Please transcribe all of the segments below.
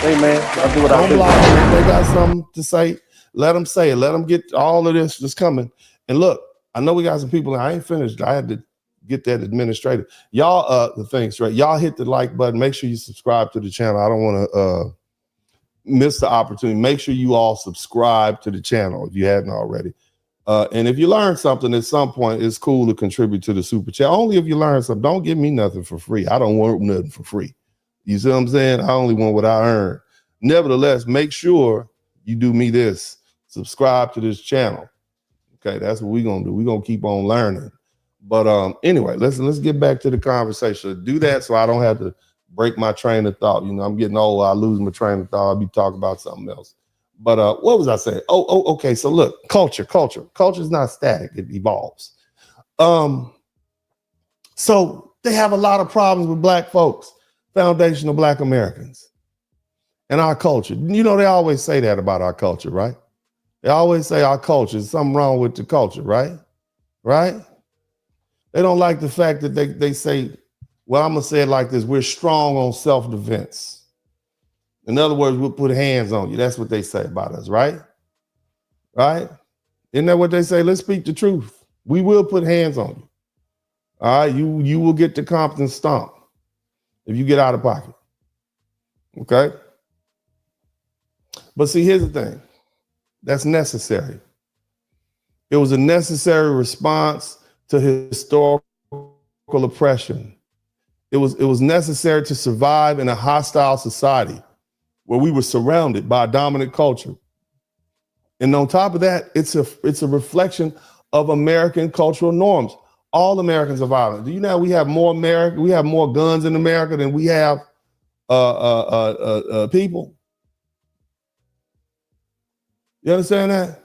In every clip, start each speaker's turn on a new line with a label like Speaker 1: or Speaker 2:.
Speaker 1: Hey man, I'll do what I
Speaker 2: Don't
Speaker 1: do.
Speaker 2: block them. If they got something to say, let them say it. Let them get all of this that's coming. And look, I know we got some people. I ain't finished. I had to get that administrative. Y'all, the things right. Y'all hit the like button. Make sure you subscribe to the channel. I don't want to miss the opportunity. Make sure you all subscribe to the channel if you haven't already. And if you learn something at some point, it's cool to contribute to the super chat. Only if you learn something. Don't give me nothing for free. I don't want nothing for free. You see what I'm saying? I only want what I earn. Nevertheless, make sure you do me this. Subscribe to this channel. Okay, that's what we're gonna do. We're gonna keep on learning. But anyway, let's get back to the conversation. Do that so I don't have to break my train of thought. You know, I'm getting old. I lose my train of thought. I'll be talking about something else. But what was I saying? Okay. So look, culture is not static. It evolves. So they have a lot of problems with black folks, foundational black Americans, and our culture. You know, they always say that about our culture, right? They always say our culture, there's something wrong with the culture, right? Right? They don't like the fact that they say, well, I'm gonna say it like this: we're strong on self-defense. In other words, we'll put hands on you. That's what they say about us, right? Right? Isn't that what they say? Let's speak the truth. We will put hands on you. All right, you will get the Compton stomp if you get out of pocket. Okay? But see, here's the thing. That's necessary. It was a necessary response to historical oppression. It was necessary to survive in a hostile society where we were surrounded by a dominant culture. And on top of that, it's a reflection of American cultural norms. All Americans are violent. Do you know we have more guns in America than we have people? You understand that?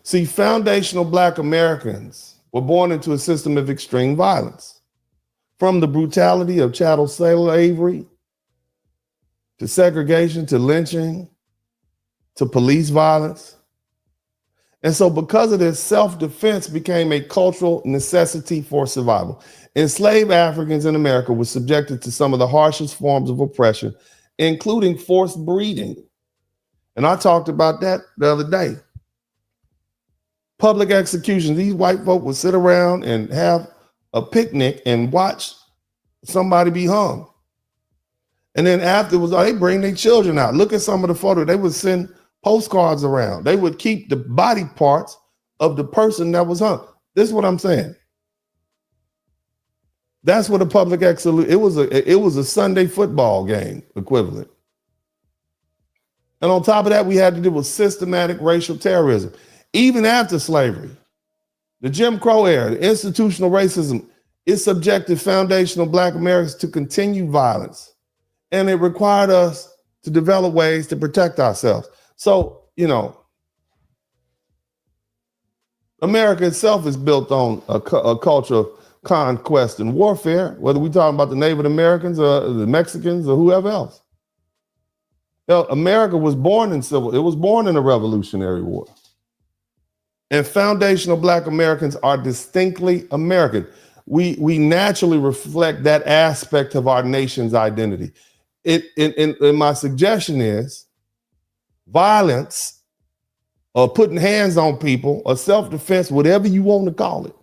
Speaker 2: See, foundational black Americans were born into a system of extreme violence. From the brutality of chattel slavery, to segregation, to lynching, to police violence. And so because of this, self-defense became a cultural necessity for survival. Enslaved Africans in America were subjected to some of the harshest forms of oppression, including forced breeding. And I talked about that the other day. Public executions. These white folk would sit around and have a picnic and watch somebody be hung. And then afterwards, they bring their children out. Look at some of the photos. They would send postcards around. They would keep the body parts of the person that was hung. This is what I'm saying. That's what a public execution. It was a Sunday football game equivalent. And on top of that, we had to deal with systematic racial terrorism. Even after slavery, the Jim Crow era, the institutional racism, it subjected foundational black Americans to continued violence. And it required us to develop ways to protect ourselves. So, you know, America itself is built on a culture of conquest and warfare, whether we're talking about the Native Americans or the Mexicans or whoever else. Hell, America was born in a Revolutionary War. And foundational black Americans are distinctly American. We naturally reflect that aspect of our nation's identity. And my suggestion is violence or putting hands on people or self-defense, whatever you want to call it.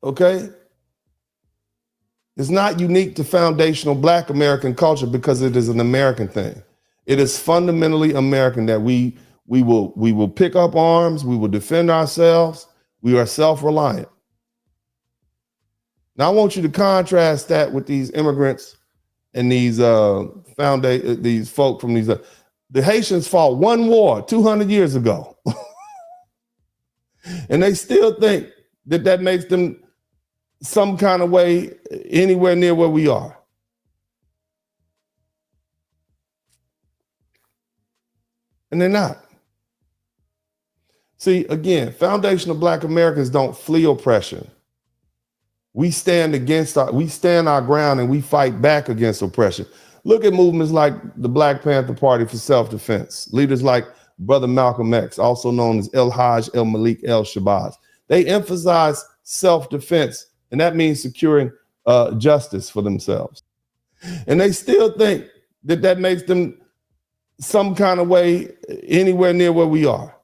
Speaker 2: Okay? It's not unique to foundational black American culture because it is an American thing. It is fundamentally American that we will pick up arms, we will defend ourselves, we are self-reliant. Now I want you to contrast that with these immigrants and these these folk from these the Haitians fought one war 200 years ago. And they still think that makes them some kind of way anywhere near where we are. And they're not. See, again, foundational black Americans don't flee oppression. We stand our ground and we fight back against oppression. Look at movements like the Black Panther Party for self-defense. Leaders like Brother Malcolm X, also known as El Haj El Malik El Shabazz. They emphasize self-defense, and that means securing justice for themselves. And they still think that makes them some kind of way anywhere near where we are.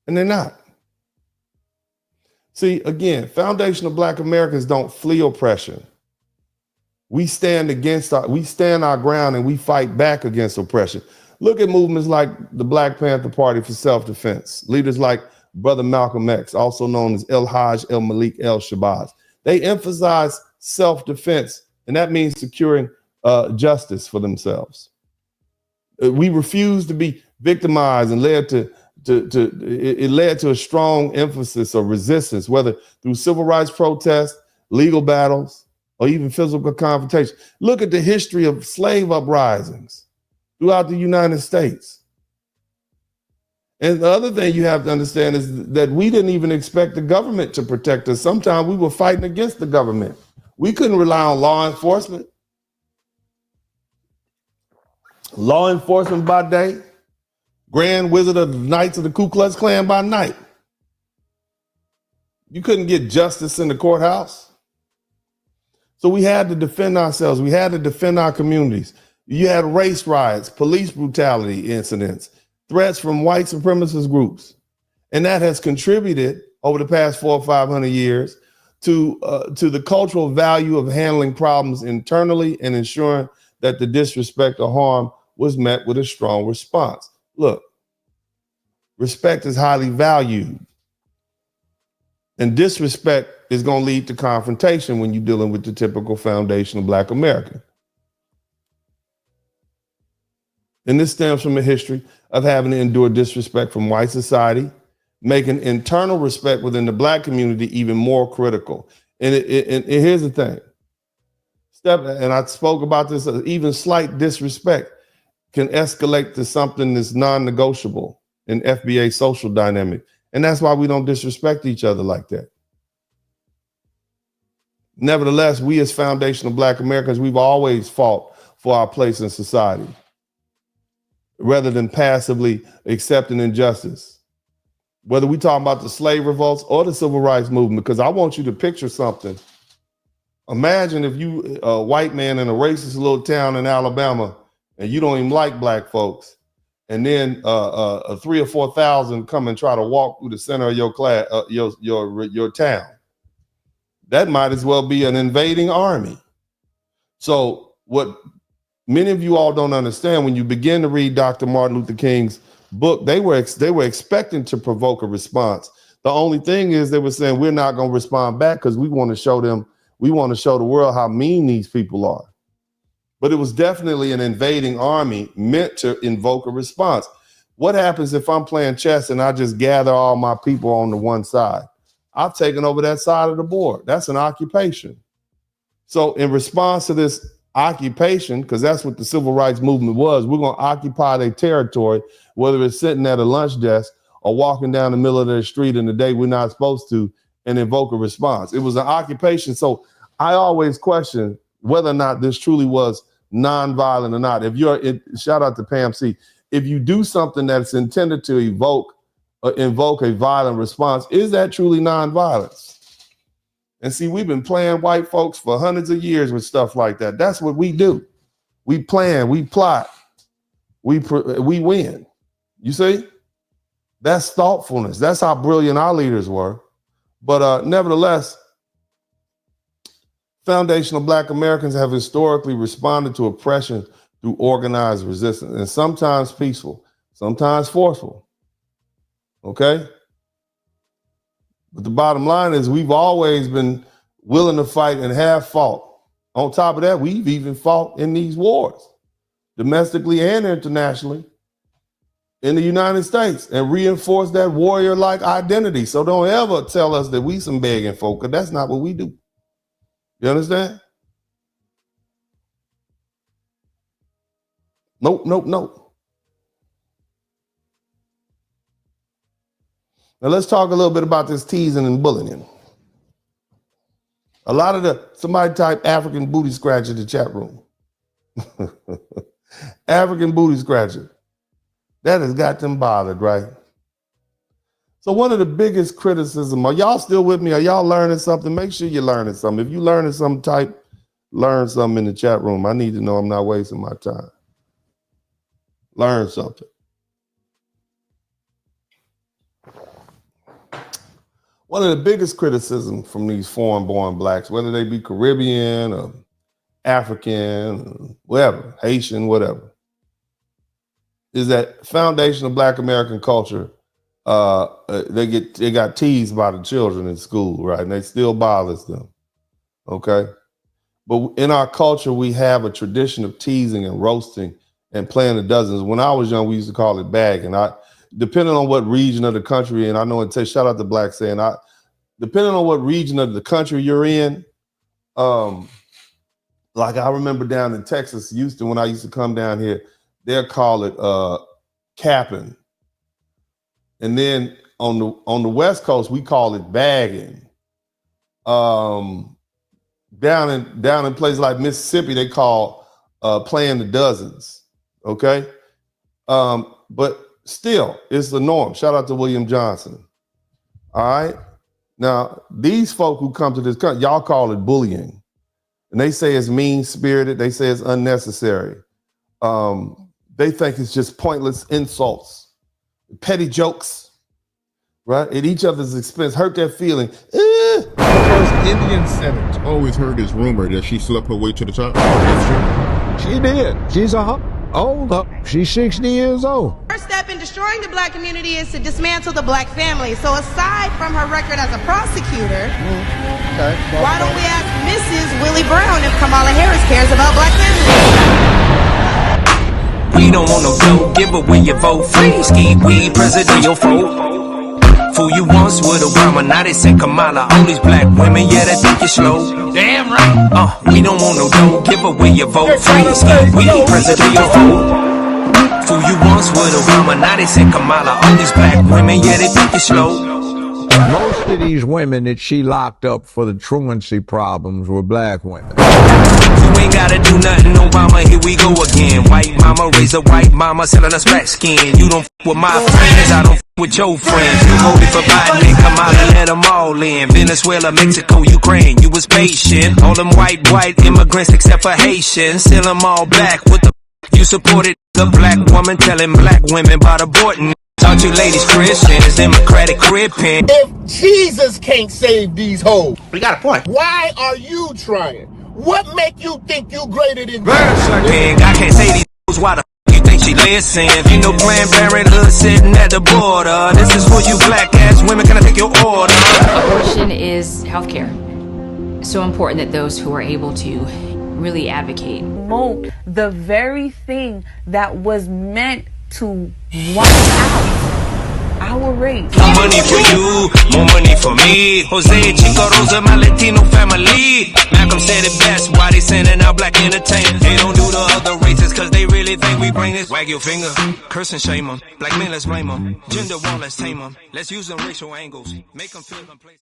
Speaker 2: And they're not. See, again, foundational Black Americans don't flee oppression. We stand our ground and we fight back against oppression. Look at movements like the Black Panther Party for self-defense. Leaders like Brother Malcolm X, also known as El Hajj El Malik El Shabazz. They emphasize self-defense, and that means securing justice for themselves. We refuse to be victimized, and it led to a strong emphasis of resistance, whether through civil rights protests, legal battles, or even physical confrontation. Look at the history of slave uprisings throughout the United States. And the other thing you have to understand is that we didn't even expect the government to protect us. Sometimes we were fighting against the government. We couldn't rely on law enforcement. Law enforcement by day, Grand Wizard of the Knights of the Ku Klux Klan by night. You couldn't get justice in the courthouse. So we had to defend ourselves. We had to defend our communities. You had race riots, police brutality incidents, threats from white supremacist groups. And that has contributed over the past 400 or 500 years to the cultural value of handling problems internally and ensuring that the disrespect or harm was met with a strong response. Look, respect is highly valued. And disrespect is going to lead to confrontation when you're dealing with the typical foundational Black American. And this stems from a history of having to endure disrespect from white society, making internal respect within the Black community even more critical. And here's the thing. And I spoke about this, even slight disrespect can escalate to something that's non-negotiable in FBA social dynamic. And that's why we don't disrespect each other like that. Nevertheless, we as foundational Black Americans, we've always fought for our place in society rather than passively accepting injustice. Whether we talk about the slave revolts or the civil rights movement, because I want you to picture something. Imagine if you a white man in a racist little town in Alabama and you don't even like Black folks, and then 3,000 or 4,000 come and try to walk through the center of your class, your town. That might as well be an invading army. So what many of you all don't understand, when you begin to read Dr. Martin Luther King's book, they were expecting to provoke a response. The only thing is they were saying, we're not going to respond back because we want to show the world how mean these people are. But it was definitely an invading army meant to invoke a response. What happens if I'm playing chess and I just gather all my people on the one side? I've taken over that side of the board. That's an occupation. So in response to this occupation, because that's what the civil rights movement was, we're going to occupy their territory, whether it's sitting at a lunch desk or walking down the middle of the street in the day we're not supposed to, and invoke a response. It was an occupation. So I always question whether or not this truly was nonviolent or not. Shout out to Pam C. If you do something that's intended to invoke a violent response, is that truly nonviolence? And see, we've been playing white folks for hundreds of years with stuff like that. That's what we do. We plan, we plot, we win. You see? That's thoughtfulness. That's how brilliant our leaders were. But nevertheless, foundational Black Americans have historically responded to oppression through organized resistance, and sometimes peaceful, sometimes forceful. Okay? But the bottom line is we've always been willing to fight and have fought. On top of that, we've even fought in these wars, domestically and internationally, in the United States, and reinforced that warrior-like identity. So don't ever tell us that we some begging folk, because that's not what we do. You understand? Nope. Now let's talk a little bit about this teasing and bullying. A lot of somebody type African booty scratcher in the chat room. African booty scratcher. That has got them bothered, right? So one of the biggest criticism, are y'all still with me? Are y'all learning something? Make sure you're learning something. If you learning something, learn something in the chat room. I need to know I'm not wasting my time. Learn something. One of the biggest criticisms from these foreign-born blacks, whether they be Caribbean or African, whatever, Haitian, whatever, is that foundation of Black American culture. They got teased by the children in school, right? And they still bothers them. Okay. But in our culture, we have a tradition of teasing and roasting and playing the dozens. When I was young, we used to call it bagging. Depending on what region of the country, and I know it says shout out to Black saying, depending on what region of the country you're in, like I remember down in Texas, Houston, when I used to come down here, they'll call it capping. And then on the West Coast, we call it bagging. Down in places like Mississippi, they call playing the dozens. Okay. But still, it's the norm. Shout out to William Johnson. All right. Now, these folk who come to this country, y'all call it bullying. And they say it's mean-spirited. They say it's unnecessary. They think it's just pointless insults, petty jokes, right? At each other's expense, hurt their feeling.
Speaker 1: The first Indian Senate. Always heard this rumor that she slept her way to the top. That's
Speaker 3: true. She did. She's old. She's 60 years old.
Speaker 4: First step in destroying the Black community is to dismantle the Black family. So aside from her record as a prosecutor, why don't we ask Mrs. Willie Brown if Kamala Harris cares about Black families?
Speaker 5: We don't want no dough, give away your vote. Free ski, we president your vote. Fool you once with Obama, now they say Kamala. All these black women, yeah, they think you're slow. Damn right. We don't want no dough, give away your vote. Free ski, we president your vote. Fool you once with Obama, now they say Kamala. All these black women, yeah, they think you're slow.
Speaker 3: Most of these women that she locked up for the truancy problems were black women.
Speaker 5: You ain't gotta do nothing, Obama, here we go again. White mama, raise a white mama, selling us black skin. You don't f with my friends, I don't f with your friends. You voted for Biden and Kamala, let them all in. Venezuela, Mexico, Ukraine, you was patient. All them white immigrants except for Haitians. Still them all black, what the f you supported the black woman telling black women about aborting. Taught you ladies Christians, Democratic crippin'.
Speaker 6: If Jesus can't save these hoes,
Speaker 7: we got a point.
Speaker 6: Why are you trying? What make you think you greater than
Speaker 5: I can't say these hoes, why the f you think she listens? You know Planned Parenthood sitting at the border. This is for you black ass women, can I take your order?
Speaker 8: Abortion is healthcare. So important that those who are able to really advocate.
Speaker 9: Promote the very thing that was meant to wipe out our race.
Speaker 5: More money for you, more money for me. Jose, Chico, Rosa, my Latino family. Malcolm said it best, why they sending out black entertainers. They don't do the other races cause they really think we bring this. Wag your finger, curse and shame them. Black men, let's blame them. Gender war, let's tame them. Let's use them racial angles, make them feel them place.